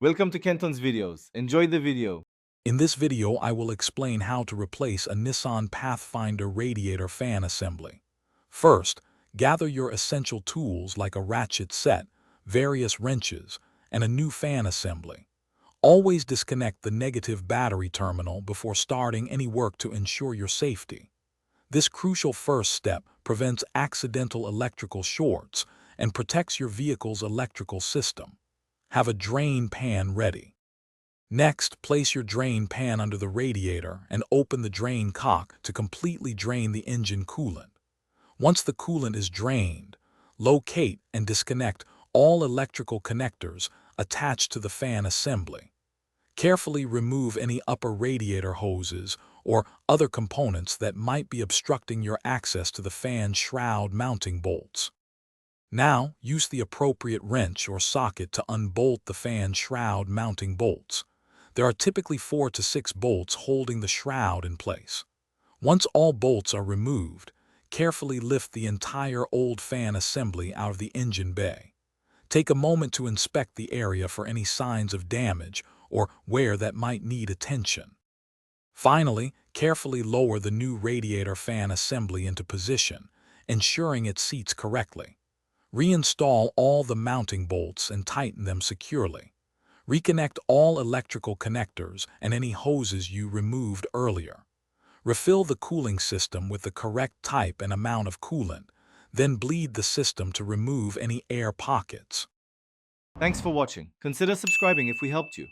Welcome to Kenton's videos. Enjoy the video. In this video, I will explain how to replace a Nissan Pathfinder Radiator fan assembly. First, gather your essential tools like a ratchet set, various wrenches, and a new fan assembly. Always disconnect the negative battery terminal before starting any work to ensure your safety. This crucial first step prevents accidental electrical shorts and protects your vehicle's electrical system. Have a drain pan ready. Next, place your drain pan under the radiator and open the drain cock to completely drain the engine coolant. Once the coolant is drained, locate and disconnect all electrical connectors attached to the fan assembly. Carefully remove any upper radiator hoses or other components that might be obstructing your access to the fan shroud mounting bolts. Now, use the appropriate wrench or socket to unbolt the fan shroud mounting bolts. There are typically 4 to 6 bolts holding the shroud in place. Once all bolts are removed, carefully lift the entire old fan assembly out of the engine bay. Take a moment to inspect the area for any signs of damage or where that might need attention. Finally, carefully lower the new radiator fan assembly into position, ensuring it seats correctly. Reinstall all the mounting bolts and tighten them securely. Reconnect all electrical connectors and any hoses you removed earlier. Refill the cooling system with the correct type and amount of coolant, then bleed the system to remove any air pockets. Thanks for watching. Consider subscribing if we helped you.